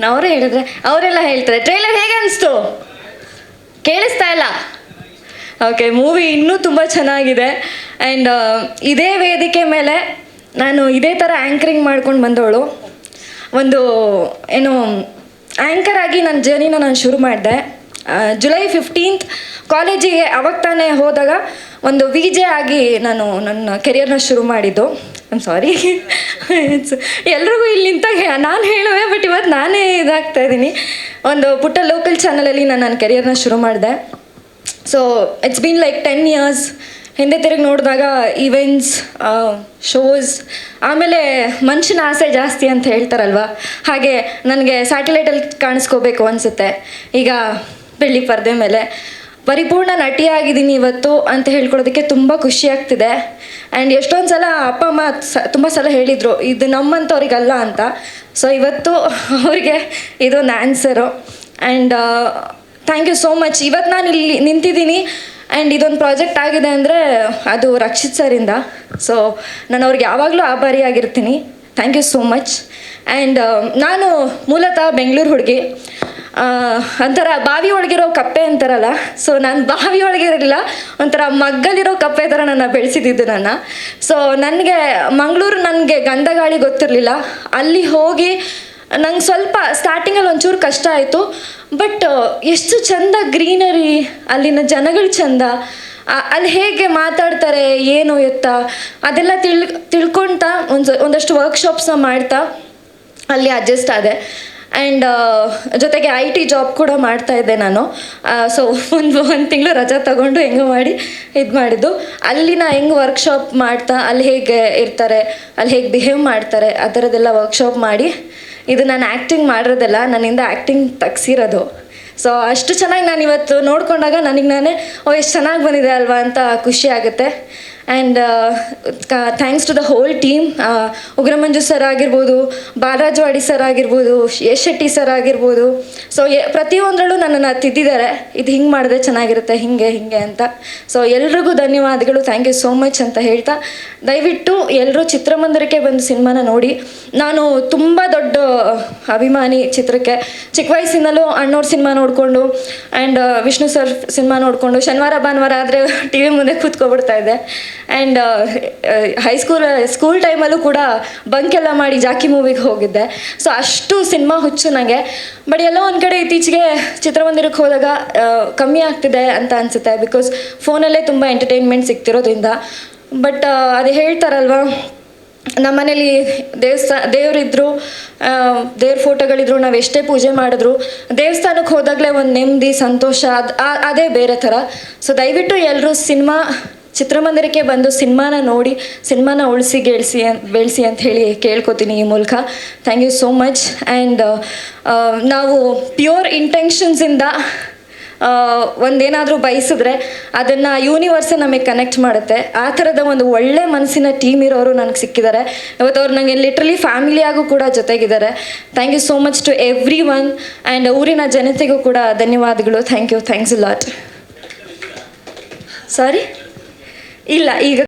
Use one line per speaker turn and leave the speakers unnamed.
ಅವರೇ ಹೇಳಿದ್ರೆ ಅವರೆಲ್ಲ ಹೇಳ್ತಾರೆ. ಟ್ರೈಲರ್ ಹೇಗೆ ಅನಿಸ್ತು? ಕೇಳಿಸ್ತಾ ಇಲ್ಲ? ಓಕೆ, ಮೂವಿ ಇನ್ನೂ ತುಂಬ ಚೆನ್ನಾಗಿದೆ. ಆ್ಯಂಡ್ ಇದೇ ವೇದಿಕೆ ಮೇಲೆ ನಾನು ಇದೇ ಥರ ಆ್ಯಂಕರಿಂಗ್ ಮಾಡ್ಕೊಂಡು ಬಂದವಳು. ಒಂದು ಏನು ಆ್ಯಂಕರ್ ಆಗಿ ನನ್ನ ಜರ್ನಿನ ನಾನು ಶುರು ಮಾಡಿದೆ. ಜುಲೈ 15 ಕಾಲೇಜಿಗೆ ಅವಾಗ ತಾನೇ ಹೋದಾಗ ಒಂದು VJ ಆಗಿ ನಾನು ನನ್ನ ಕೆರಿಯರ್ನ ಶುರು ಮಾಡಿದ್ದು. ಐಮ್ ಸಾರಿ, ಎಲ್ರಿಗೂ ಇಲ್ಲಿ ನಿಂತಾಗ ನಾನು ಹೇಳುವೆ, ಬಟ್ ಇವತ್ತು ನಾನೇ ಇದಾಗ್ತಾ ಇದ್ದೀನಿ. ಒಂದು ಪುಟ್ಟ ಲೋಕಲ್ ಚಾನಲಲ್ಲಿ ನಾನು ನನ್ನ ಕೆರಿಯರ್ನ ಶುರು ಮಾಡಿದೆ. So it's been like 10 years. ಹಿಂದೆ ತಿರುಗಿ ನೋಡಿದಾಗ ಈವೆಂಟ್ಸ್, ಶೋಸ್, ಆಮೇಲೆ ಮನುಷ್ಯನ ಆಸೆ ಜಾಸ್ತಿ ಅಂತ ಹೇಳ್ತಾರಲ್ವ, ಹಾಗೆ ನನಗೆ ಸ್ಯಾಟಲೈಟಲ್ಲಿ ಕಾಣಿಸ್ಕೋಬೇಕು ಅನಿಸುತ್ತೆ. ಈಗ ಬೆಳ್ಳಿ ಪರದೆ ಮೇಲೆ ಪರಿಪೂರ್ಣ ನಟಿಯಾಗಿದ್ದೀನಿ ಇವತ್ತು ಅಂತ ಹೇಳ್ಕೊಳೋದಕ್ಕೆ ತುಂಬ ಖುಷಿ ಆಗ್ತಿದೆ. ಆ್ಯಂಡ್ ಎಷ್ಟೊಂದು ಸಲ ಅಪ್ಪ ಅಮ್ಮ ತುಂಬ ಸಲ ಹೇಳಿದರು ಇದು ನಮ್ಮಂಥವ್ರಿಗಲ್ಲ ಅಂತ. ಸೊ ಇವತ್ತು ಅವರಿಗೆ ಇದೊಂದು answer. And thank you so much. ಇವತ್ತು ನಾನು ಇಲ್ಲಿ ನಿಂತಿದ್ದೀನಿ ಆ್ಯಂಡ್ ಇದೊಂದು ಪ್ರಾಜೆಕ್ಟ್ ಆಗಿದೆ ಅಂದರೆ ಅದು ರಕ್ಷಿತ್ ಸರಿಂದ. ಸೊ ನಾನು ಅವ್ರಿಗೆ ಯಾವಾಗಲೂ ಆಭಾರಿಯಾಗಿರ್ತೀನಿ. Thank you so much. And ನಾನು ಮೂಲತಃ ಬೆಂಗಳೂರು ಹುಡುಗಿ. ಒಂಥರ ಬಾವಿ ಒಳಗಿರೋ ಕಪ್ಪೆ ಅಂತಾರಲ್ಲ, ಸೊ ನಾನು ಬಾವಿ ಒಳಗಿರಲಿಲ್ಲ, ಒಂಥರ ಮಗ್ಗಲಿರೋ ಕಪ್ಪೆ ಥರ ನನ್ನ ಬೆಳೆಸಿದ್ದು ನನ್ನ. ಸೊ ನನಗೆ ಮಂಗಳೂರು ನನಗೆ ಗಂಧಗಾಳಿ ಗೊತ್ತಿರಲಿಲ್ಲ. ಅಲ್ಲಿ ಹೋಗಿ ನಂಗೆ ಸ್ವಲ್ಪ ಸ್ಟಾರ್ಟಿಂಗಲ್ಲಿ ಒಂಚೂರು ಕಷ್ಟ ಆಯಿತು. ಬಟ್ ಎಷ್ಟು ಚಂದ ಗ್ರೀನರಿ, ಅಲ್ಲಿನ ಜನಗಳು ಚಂದ, ಅಲ್ಲಿ ಹೇಗೆ ಮಾತಾಡ್ತಾರೆ, ಏನು ಎತ್ತ ಅದೆಲ್ಲ ತಿಳ್ಕೊಳ್ತಾ ಒಂದಷ್ಟು ವರ್ಕ್ಶಾಪ್ಸ್ನ ಮಾಡ್ತಾ ಅಲ್ಲಿ ಅಡ್ಜಸ್ಟ್ ಆದೆ. ಆ್ಯಂಡ್ ಜೊತೆಗೆ IT ಜಾಬ್ ಕೂಡ ಮಾಡ್ತಾಯಿದ್ದೆ ನಾನು. ಸೊ ಒಂದು ತಿಂಗಳು ರಜಾ ತಗೊಂಡು ಹೆಂಗೆ ಮಾಡಿ ಇದು ಮಾಡಿದ್ದು. ಅಲ್ಲಿನ ಹೆಂಗೆ ವರ್ಕ್ಶಾಪ್ ಮಾಡ್ತಾ ಅಲ್ಲಿ ಹೇಗೆ ಇರ್ತಾರೆ, ಅಲ್ಲಿ ಹೇಗೆ ಬಿಹೇವ್ ಮಾಡ್ತಾರೆ, ಆ ಥರದ್ದೆಲ್ಲ ವರ್ಕ್ಶಾಪ್ ಮಾಡಿ ಇದು ನಾನು ಆ್ಯಕ್ಟಿಂಗ್ ಮಾಡಿರೋದಲ್ಲ, ನನ್ನಿಂದ ಆ್ಯಕ್ಟಿಂಗ್ ತೆಗ್ಸಿರೋದು. ಸೊ ಅಷ್ಟು ಚೆನ್ನಾಗಿ ನಾನು ಇವತ್ತು ನೋಡಿಕೊಂಡಾಗ ನನಗೆ ನಾನೇ ಎಷ್ಟು ಚೆನ್ನಾಗಿ ಬಂದಿದೆ ಅಲ್ವಾ ಅಂತ ಖುಷಿ ಆಗುತ್ತೆ. And thanks to the whole team. Ugramanju sir ಆಗಿರ್ಬೋದು, ಬಾಲರಾಜವಾಡಿ ಸರ್ ಆಗಿರ್ಬೋದು, ಯಶ್ ಶೆಟ್ಟಿ ಸರ್ ಆಗಿರ್ಬೋದು. ಸೊ ಪ್ರತಿಯೊಂದರಲ್ಲೂ ನನ್ನನ್ನು ತಿದ್ದಿದ್ದಾರೆ, ಇದು ಹಿಂಗೆ ಮಾಡಿದ್ರೆ ಚೆನ್ನಾಗಿರುತ್ತೆ, ಹಿಂಗೆ ಅಂತ. ಸೊ ಎಲ್ರಿಗೂ ಧನ್ಯವಾದಗಳು, ಥ್ಯಾಂಕ್ ಯು ಸೋ ಮಚ್ ಅಂತ ಹೇಳ್ತಾ, ದಯವಿಟ್ಟು ಎಲ್ಲರೂ ಚಿತ್ರಮಂದಿರಕ್ಕೆ ಬಂದು ಸಿನಿಮಾನ ನೋಡಿ. ನಾನು ತುಂಬ ದೊಡ್ಡ ಅಭಿಮಾನಿ ಚಿತ್ರಕ್ಕೆ. ಚಿಕ್ಕ ವಯಸ್ಸಿನಲ್ಲೂ ಅಣ್ಣವ್ರ ಸಿನಿಮಾ ನೋಡಿಕೊಂಡು ಆ್ಯಂಡ್ ವಿಷ್ಣು ಸರ್ ಸಿನಿಮಾ ನೋಡಿಕೊಂಡು ಶನಿವಾರ ಭಾನುವಾರ ಆದರೆ TV ಮುಂದೆ ಕೂತ್ಕೊಬಿಡ್ತಾ ಇದ್ದೆ. ಆ್ಯಂಡ್ ಸ್ಕೂಲ್ ಟೈಮಲ್ಲೂ ಕೂಡ ಬಂಕೆಲ್ಲ ಮಾಡಿ ಜಾಕಿ ಮೂವಿಗೆ ಹೋಗಿದ್ದೆ. ಸೊ ಅಷ್ಟು ಸಿನಿಮಾ ಹುಚ್ಚು ನನಗೆ. ಬಟ್ ಎಲ್ಲೋ ಒಂದು ಕಡೆ ಇತ್ತೀಚೆಗೆ ಚಿತ್ರಮಂದಿರಕ್ಕೆ ಹೋದಾಗ ಕಮ್ಮಿ ಆಗ್ತಿದೆ ಅಂತ ಅನಿಸುತ್ತೆ, ಬಿಕಾಸ್ ಫೋನಲ್ಲೇ ತುಂಬ ಎಂಟರ್ಟೈನ್ಮೆಂಟ್ ಸಿಗ್ತಿರೋದ್ರಿಂದ. ಬಟ್ ಅದು ಹೇಳ್ತಾರಲ್ವ, ನಮ್ಮ ಮನೇಲಿ ದೇವರಿದ್ರು, ದೇವ್ರ ಫೋಟೋಗಳಿದ್ರು, ನಾವು ಎಷ್ಟೇ ಪೂಜೆ ಮಾಡಿದ್ರು ದೇವಸ್ಥಾನಕ್ಕೆ ಹೋದಾಗಲೇ ಒಂದು ನೆಮ್ಮದಿ, ಸಂತೋಷ, ಅದೇ ಬೇರೆ ಥರ. ಸೊ ದಯವಿಟ್ಟು ಎಲ್ಲರೂ ಚಿತ್ರಮಂದಿರಕ್ಕೆ ಬಂದು ಸಿನಿಮಾನ ನೋಡಿ, ಸಿನಿಮಾನ ಉಳಿಸಿ ಬೆಳೆಸಿ ಅಂತ ಹೇಳಿ ಕೇಳ್ಕೊತೀನಿ ಈ ಮೂಲಕ. Thank you so much. And ನಾವು ಪ್ಯೂರ್ ಇಂಟೆನ್ಷನ್ಸಿಂದ ಒಂದೇನಾದರೂ ಬಯಸಿದ್ರೆ ಅದನ್ನು ಯೂನಿವರ್ಸೇ ನಮಗೆ ಕನೆಕ್ಟ್ ಮಾಡುತ್ತೆ. ಆ ಥರದ ಒಂದು ಒಳ್ಳೆ ಮನಸ್ಸಿನ ಟೀಮ್ ಇರೋರು ನನಗೆ ಸಿಕ್ಕಿದ್ದಾರೆ ಇವತ್ತು. ಅವ್ರು ನನಗೆ ಲಿಟ್ರಲಿ ಫ್ಯಾಮಿಲಿಯಾಗೂ ಕೂಡ ಜೊತೆಗಿದ್ದಾರೆ. Thank you so much to everyone. And ಊರಿನ ಜನತೆಗೂ ಕೂಡ ಧನ್ಯವಾದಗಳು. Thanks a lot. ಸಾರಿ ಇಲ್ಲ, ಈಗ